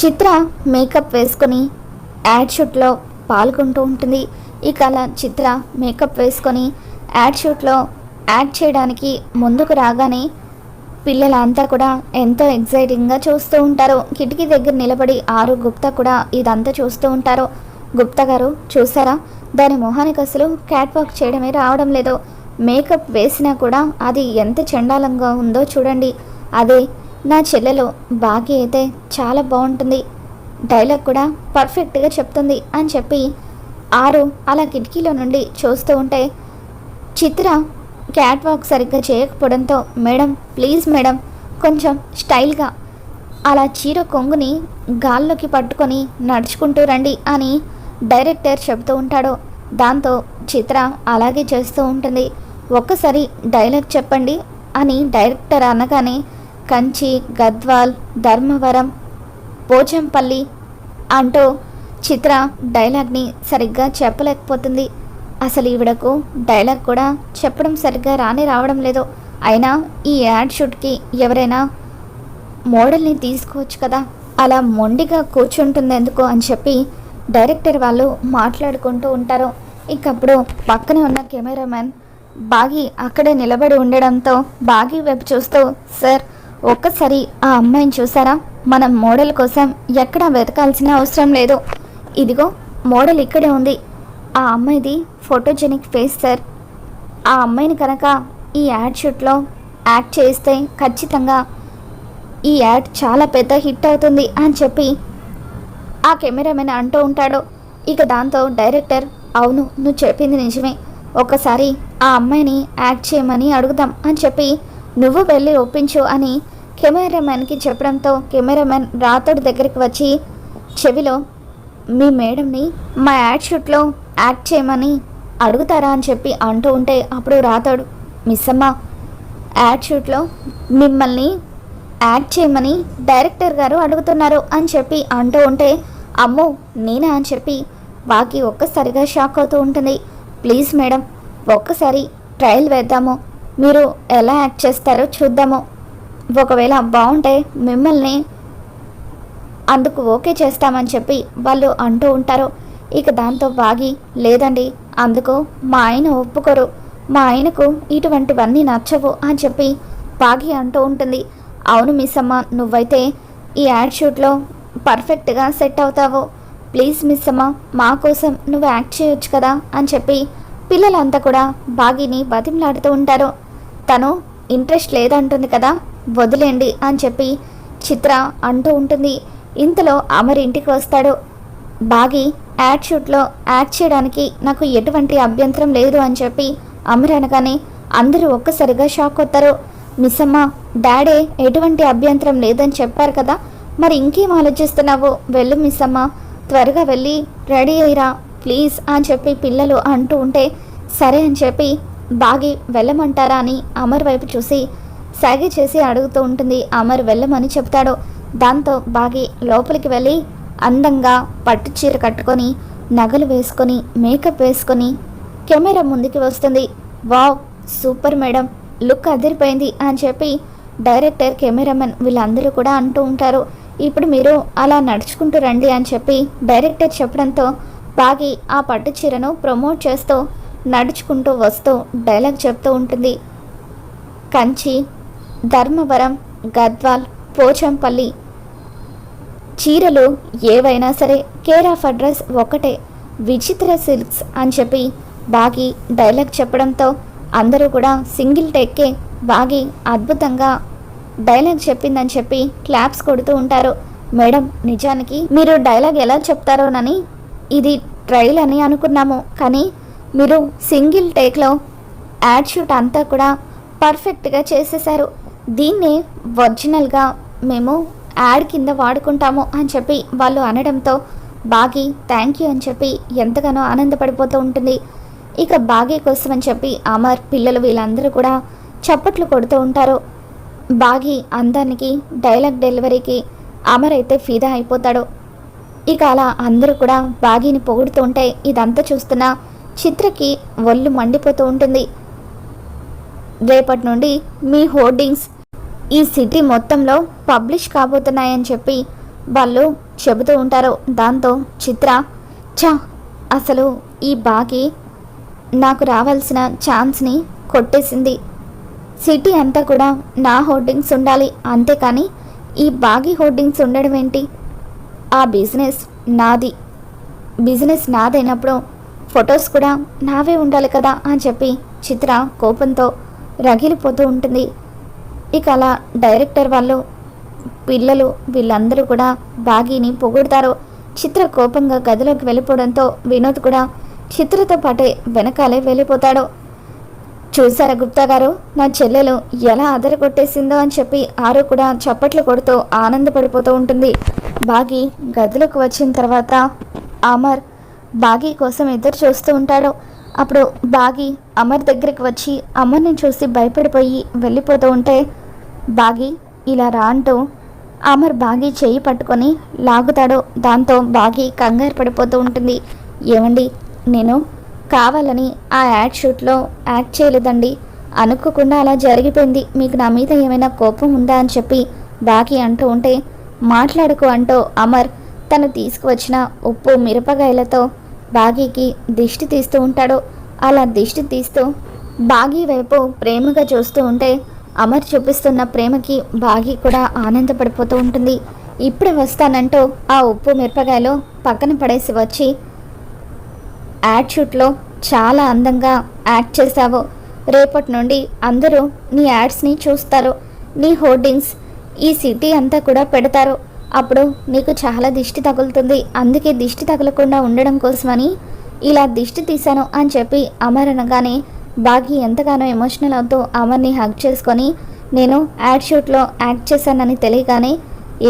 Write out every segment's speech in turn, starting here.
చిత్ర makeup వేసుకొని add షూట్లో పాల్గొంటూ ఉంటుంది. ఇక అలా చిత్ర మేకప్ వేసుకొని యాడ్ షూట్లో యాడ్ చేయడానికి ముందుకు రాగానే పిల్లలంతా కూడా ఎంతో ఎగ్జైటింగ్గా చూస్తూ ఉంటారు. కిటికీ దగ్గర నిలబడి ఆరు గుప్తా కూడా ఇదంతా చూస్తూ ఉంటారు. గుప్తా గారు చూసారా, దాని మొహానికి అసలు క్యాట్ వాక్ చేయడమే రావడం లేదు. మేకప్ వేసినా కూడా అది ఎంత చండాలంగా ఉందో చూడండి. అదే నా చెల్లెలు బాగి అయితే చాలా బాగుంటుంది, డైలాగ్ కూడా పర్ఫెక్ట్గా చెప్తుంది అని చెప్పి ఆరు అలా కిటికీలో నుండి చూస్తూ ఉంటే చిత్ర క్యాట్ వాక్ సరిగ్గా చేయకపోవడంతో మేడం ప్లీజ్ మేడం కొంచెం స్టైల్గా అలా చీర కొంగుని గాల్లోకి పట్టుకొని నడుచుకుంటూ రండి అని డైరెక్టర్ చెబుతూ ఉంటాడు. దాంతో చిత్ర అలాగే చేస్తూ ఉంటుంది. ఒక్కసారి డైలాగ్ చెప్పండి అని డైరెక్టర్ అనగానే కంచి, గద్వాల్, ధర్మవరం, పోచంపల్లి అంటూ చిత్ర డైలాగ్ని సరిగ్గా చెప్పలేకపోతుంది. అసలు ఈవిడకు డైలాగ్ కూడా చెప్పడం సరిగ్గా రావడం లేదు. అయినా ఈ యాడ్ షూట్కి ఎవరైనా మోడల్ని తీసుకోవచ్చు కదా, అలా మొండిగా కూర్చుంటుంది ఎందుకు అని చెప్పి డైరెక్టర్ వాళ్ళు మాట్లాడుకుంటూ ఉంటారు. ఇంకప్పుడు పక్కనే ఉన్న కెమెరామెన్ బాగి అక్కడే నిలబడి ఉండడంతో బాగి వైపు చూస్తూ సార్ ఒక్కసారి ఆ అమ్మాయిని చూసారా, మనం మోడల్ కోసం ఎక్కడా వెతకాల్సిన అవసరం లేదు, ఇదిగో మోడల్ ఇక్కడే ఉంది, ఆ అమ్మాయిది ఫోటోజెనిక్ ఫేస్ సార్, ఆ అమ్మాయిని కనుక ఈ యాడ్ షూట్లో యాక్ట్ చేస్తే ఖచ్చితంగా ఈ యాడ్ చాలా పెద్ద హిట్ అవుతుంది అని చెప్పి ఆ కెమెరామెన్ అంటూ ఉంటాడు. ఇక దాంతో డైరెక్టర్ అవును నువ్వు చెప్పింది నిజమే, ఒకసారి ఆ అమ్మాయిని యాక్ట్ చేయమని అడుగుదాం అని చెప్పి నువ్వు వెళ్ళి ఒప్పించు అని కెమెరామెన్కి చెప్పడంతో కెమెరామెన్ రాతోడి దగ్గరికి వచ్చి చెవిలో మీ మేడంని మా యాడ్ షూట్లో యాక్ట్ చేయమని అడుగుతారా అని చెప్పి అంటూ ఉంటే అప్పుడు రాతోడు మిస్ అమ్మ యాడ్ షూట్లో మిమ్మల్ని యాక్ట్ చేయమని డైరెక్టర్ గారు అడుగుతున్నారు అని చెప్పి అంటూ ఉంటే అమ్మో నేనా అని చెప్పి బాకి ఒక్కసారిగా షాక్ అవుతూ ఉంటుంది. ప్లీజ్ మేడం ఒక్కసారి ట్రయల్ వేద్దాము, మీరు ఎలా యాక్ట్ చేస్తారో చూద్దాము, ఒకవేళ బాగుంటే మిమ్మల్ని అందుకు ఓకే చేస్తామని చెప్పి వాళ్ళు అంటూ ఉంటారు. ఇక దాంతో బాగి లేదండి అందుకు మా ఆయన ఒప్పుకోరు, మా ఆయనకు ఇటువంటివన్నీ నచ్చవు అని చెప్పి బాగి అంటూ ఉంటుంది. అవును మిస్ అమ్మ నువ్వైతే ఈ యాడ్ షూట్లో పర్ఫెక్ట్గా సెట్ అవుతావు, ప్లీజ్ మిస్ అమ్మ మా కోసం నువ్వు యాక్ట్ చేయొచ్చు కదా అని చెప్పి పిల్లలంతా కూడా బాగిని బతిమలాడుతూ ఉంటారు. తను ఇంట్రెస్ట్ లేదంటుంది కదా వదిలేండి అని చెప్పి చిత్ర అంటూ ఉంటుంది. ఇంతలో అమర్ ఇంటికి వస్తాడు. బాగి యాడ్ షూట్లో యాక్ట్ చేయడానికి నాకు ఎటువంటి అభ్యంతరం లేదు అని చెప్పి అమర్ అనగానే అందరూ ఒక్కసారిగా షాక్ అవుతారు. మిస్ అమ్మ డాడీ ఎటువంటి అభ్యంతరం లేదని చెప్పారు కదా, మరి ఇంకేం ఆలోచిస్తున్నావు, వెళ్ళు మిస్ అమ్మ త్వరగా వెళ్ళి రెడీ అయ్యిరా ప్లీజ్ అని చెప్పి పిల్లలు అంటూ ఉంటే సరే అని చెప్పి బాగి వెళ్ళమంటారా అని అమర్ వైపు చూసి సాగి చేసి అడుగుతూ ఉంటుంది. అమర్ వెళ్ళమని చెప్తాడు. దాంతో బాగి లోపలికి వెళ్ళి అందంగా పట్టు చీర కట్టుకొని నగలు వేసుకొని మేకప్ వేసుకొని కెమెరా ముందుకి వస్తుంది. వావ్ సూపర్ మేడం లుక్ అదిరిపోయింది అని చెప్పి డైరెక్టర్, కెమెరామెన్ వీళ్ళందరూ కూడా అంటూ ఉంటారు. ఇప్పుడు మీరు అలా నడుచుకుంటూ రండి అని చెప్పి డైరెక్టర్ చెప్పడంతో బాగి ఆ పట్టు చీరను ప్రమోట్ చేస్తూ నడుచుకుంటూ వస్తూ డైలాగ్ చెప్తూ ఉంటుంది. కంచి, ధర్మవరం, గద్వాల్, పోచంపల్లి చీరలు ఏవైనా సరే కేర్ ఆఫ్ అడ్రస్ ఒకటే, విచిత్ర సిల్క్స్ అని చెప్పి బాగి డైలాగ్ చెప్పడంతో అందరూ కూడా సింగిల్ టేక్కే బాగి అద్భుతంగా డైలాగ్ చెప్పిందని చెప్పి క్లాప్స్ కొడుతూ ఉంటారు. మేడం నిజానికి మీరు డైలాగ్ ఎలా చెప్తారోనని ఇది ట్రయల్ అని అనుకున్నాము, కానీ మీరు సింగిల్ టేక్లో యాడ్ షూట్ అంతా కూడా పర్ఫెక్ట్గా చేసేశారు, దీన్ని ఒరిజినల్గా మేము యాడ్ కింద వాడుకుంటాము అని చెప్పి వాళ్ళు అనడంతో బాగి థ్యాంక్ యూ అని చెప్పి ఎంతగానో ఆనందపడిపోతూ ఉంటుంది. ఇక బాగి కోసం అని చెప్పి అమర్ పిల్లలు వీళ్ళందరూ కూడా చప్పట్లు కొడుతూ ఉంటారు. బాగి అందానికి డైలాగ్ డెలివరీకి అమర్ అయితే ఫిదా అయిపోతాడు. ఇక అలా అందరూ కూడా బాగిని పొగుడుతూ ఉంటే ఇదంతా చూస్తున్న చిత్రకి ఒళ్ళు మండిపోతూ ఉంటుంది. రేపటి నుండి మీ హోర్డింగ్స్ ఈ సిటీ మొత్తంలో పబ్లిష్ కాబోతున్నాయని చెప్పి వాళ్ళు చెబుతూ ఉంటారు. దాంతో చిత్ర చా అసలు ఈ బాగి నాకు రావాల్సిన ఛాన్స్ని కొట్టేసింది. సిటీ అంతా కూడా నా హోర్డింగ్స్ ఉండాలి, అంతేకాని ఈ బాగి హోర్డింగ్స్ ఉండడం ఏంటి? ఆ బిజినెస్ నాదైనప్పుడు ఫొటోస్ కూడా నావే ఉండాలి కదా అని చెప్పి చిత్ర కోపంతో రగిలిపోతూ ఉంటుంది. ఇక అలా డైరెక్టర్ వాళ్ళు, పిల్లలు వీళ్ళందరూ కూడా బాగీని పొగుడతారు. చిత్ర కోపంగా గదిలోకి వెళ్ళిపోవడంతో వినోద్ కూడా చిత్రతో పాటే వెనకాలే వెళ్ళిపోతాడు. చూసారా గుప్తా గారు, నా చెల్లెలు ఎలా అదరగొట్టేసిందో అని చెప్పి ఆరు కూడా చప్పట్లు కొడుతూ ఆనందపడిపోతూ ఉంటుంది. బాగి గదిలోకి వచ్చిన తర్వాత అమర్ బాగి కోసం ఎదురు చూస్తూ ఉంటాడు. అప్పుడు బాగి అమర్ దగ్గరికి వచ్చి అమర్ని చూసి భయపడిపోయి వెళ్ళిపోతూ ఉంటే బాగి ఇలా రా అంటూ అమర్ బాగి చేయి పట్టుకొని లాగుతాడు. దాంతో బాగి కంగారు పడిపోతూ ఉంటుంది. ఏమండి, నేను కావాలని ఆ యాడ్ షూట్లో యాక్ట్ చేయలేదండి, అనుకోకుండా అలా జరిగిపోయింది, మీకు నా మీద ఏమైనా కోపం ఉందా అని చెప్పి బాగి అంటూ ఉంటే మాట్లాడుకు అంటూ అమర్ తను తీసుకువచ్చిన ఉప్పు మిరపకాయలతో బాగీకి దిష్టి తీస్తూ ఉంటాడు. అలా దిష్టి తీస్తూ బాగీ వైపు ప్రేమగా చూస్తూ ఉంటే అమర్ చూపిస్తున్న ప్రేమకి బాగీ కూడా ఆనందపడిపోతూ ఉంటుంది. ఇప్పుడు వస్తానంటూ ఆ ఉప్పు మిరపకాయలు పక్కన పడేసి వచ్చి, యాడ్ షూట్లో చాలా అందంగా యాక్ట్ చేశావు, రేపటి నుండి అందరూ నీ యాడ్స్ని చూస్తారు, నీ హోర్డింగ్స్ ఈ సిటీ అంతా కూడా పెడతారు, అప్పుడు నీకు చాలా దిష్టి తగులుతుంది, అందుకే దిష్టి తగలకుండా ఉండడం కోసమని ఇలా దిష్టి తీశాను అని చెప్పి అమర్ అనగానే బాగి ఎంతగానో ఎమోషనల్ అవుతూ అమర్ని హగ్ చేసుకొని, నేను యాడ్ షూట్లో యాక్ట్ చేశానని తెలియగానే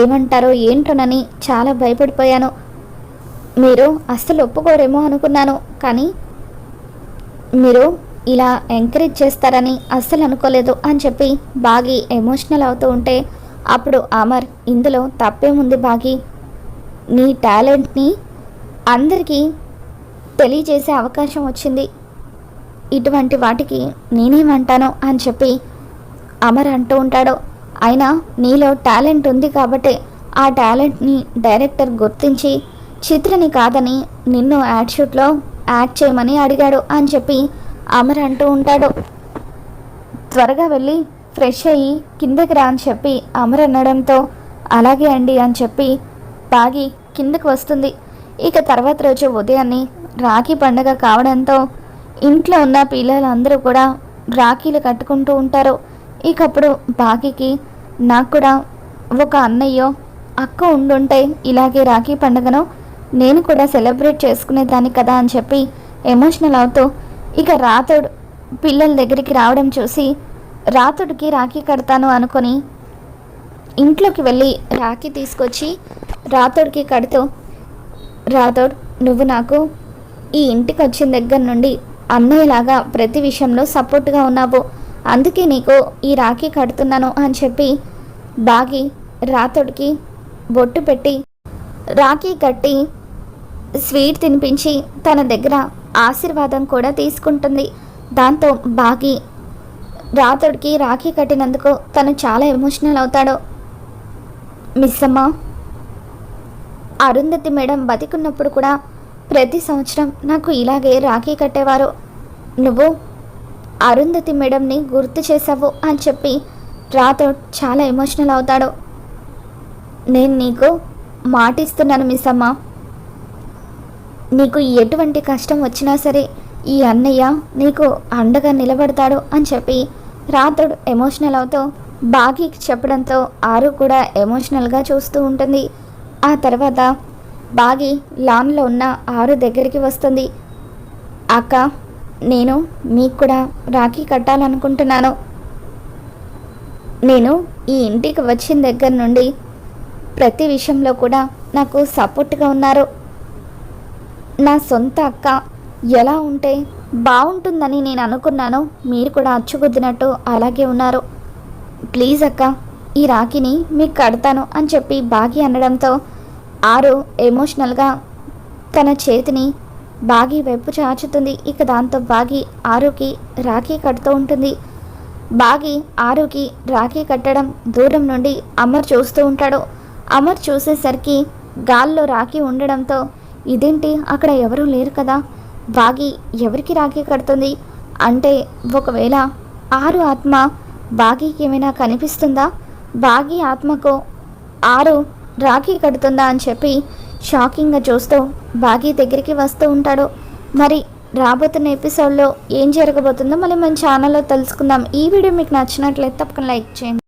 ఏమంటారో ఏంటోనని చాలా భయపడిపోయాను, మీరు అస్సలు ఒప్పుకోరేమో అనుకున్నాను, కానీ మీరు ఇలా ఎంకరేజ్ చేస్తారని అస్సలు అనుకోలేదు అని చెప్పి బాగి ఎమోషనల్ అవుతూ ఉంటే అప్పుడు అమర్, ఇందులో తప్పేముంది బాగి, నీ టాలెంట్ని అందరికీ తెలియజేసే అవకాశం వచ్చింది, ఇటువంటి వాటికి నేనేమంటాను అని చెప్పి అమర్ అంటూ ఉంటాడు. అయినా నీలో టాలెంట్ ఉంది కాబట్టి ఆ టాలెంట్ని డైరెక్టర్ గుర్తించి చిత్రని కాదని నిన్ను యాడ్ షూట్లో యాక్ట్ చేయమని అడిగాడు అని చెప్పి అమర్ అంటూ ఉంటాడు. త్వరగా వెళ్ళి ఫ్రెష్ అయ్యి కిందకి రా అని చెప్పి అమర్ అనడంతో అలాగే అండి అని చెప్పి బాగి కిందకి వస్తుంది. ఇక తర్వాత రోజు ఉదయాన్నే రాఖీ పండుగ కావడంతో ఇంట్లో ఉన్న పిల్లలందరూ కూడా రాఖీలు కట్టుకుంటూ ఉంటారు. ఇకప్పుడు బాగికి నాకు కూడా ఒక అన్నయ్యో అక్క ఉండుంటే ఇలాగే రాఖీ పండుగను నేను కూడా సెలబ్రేట్ చేసుకునేదాన్ని కదా అని చెప్పి ఎమోషనల్ అవుతూ ఇక రాతోడు పిల్లల దగ్గరికి రావడం చూసి రాతోడికి రాఖీ కడతాను అనుకొని ఇంట్లోకి వెళ్ళి రాఖీ తీసుకొచ్చి రాతోడికి కడుతూ, రాతోడ్, నువ్వు నాకు ఈ ఇంటికి వచ్చిన దగ్గర నుండి అన్నయ్యలాగా ప్రతి విషయంలో సపోర్ట్గా ఉన్నావు, అందుకే నీకు ఈ రాఖీ కడుతున్నాను అని చెప్పి బాగి రాతోడికి బొట్టు పెట్టి రాఖీ కట్టి స్వీట్ తినిపించి తన దగ్గర ఆశీర్వాదం కూడా తీసుకుంటుంది. దాంతో బాగి రాతోడికి రాఖీ కట్టినందుకు తను చాలా ఎమోషనల్ అవుతాడు. మిస్ అమ్మ, అరుంధతి మేడం బతికున్నప్పుడు కూడా ప్రతి సంవత్సరం నాకు ఇలాగే రాఖీ కట్టేవారు, నువ్వు అరుంధతి మేడంని గుర్తు చేసావు అని చెప్పి రాతోడ్ చాలా ఎమోషనల్ అవుతాడు. నేను నీకు మాటిస్తున్నాను మిస్ అమ్మ, నీకు ఎటువంటి కష్టం వచ్చినా సరే ఈ అన్నయ్య నీకు అండగా నిలబడతాడు అని చెప్పి రాతోడ్ ఎమోషనల్ అవుతూ బాగీకి చెప్పడంతో ఆరు కూడా ఎమోషనల్గా చూస్తూ ఉంటుంది. ఆ తర్వాత బాగి లాన్లో ఉన్న ఆరు దగ్గరికి వస్తుంది. అక్క, నేను మీకు కూడా రాఖీ కట్టాలనుకుంటున్నాను, నేను ఈ ఇంటికి వచ్చిన దగ్గర నుండి ప్రతి విషయంలో కూడా నాకు సపోర్ట్గా ఉన్నారు, నా సొంత అక్క ఎలా ఉంటే బాగుంటుందని నేను అనుకున్నాను, మీరు కూడా అచ్చుగుద్దినట్టు అలాగే ఉన్నారు, ప్లీజ్ అక్క ఈ రాఖీని మీకు కడతాను అని చెప్పి బాగి అనడంతో ఆరు ఎమోషనల్గా తన చేతిని బాగి వైపు చాచుతుంది. ఇక దాంతో బాగి ఆరుకి రాఖీ కడుతూ ఉంటుంది. బాగి ఆరుకి రాఖీ కట్టడం దూరం నుండి అమర్ చూస్తూ ఉంటాడు. అమర్ చూసేసరికి గాల్లో రాఖీ ఉండడంతో ఇదేంటి అక్కడ ఎవరూ లేరు కదా, బాగి ఎవరికి రాఖీ కడుతుంది అంటే ఒకవేళ ఆరు ఆత్మ బాగీకి ఏమైనా కనిపిస్తుందా, బాగి ఆత్మకు ఆరు రాఖీ కడుతుందా అని చెప్పి షాకింగ్గా చూస్తూ బాగి దగ్గరికి వస్తూ ఉంటాడు. మరి రాబోతున్న ఎపిసోడ్లో ఏం జరగబోతుందో మళ్ళీ మన ఛానల్లో తెలుసుకుందాం. ఈ వీడియో మీకు నచ్చినట్లయితే తప్పకుండా లైక్ చేయండి.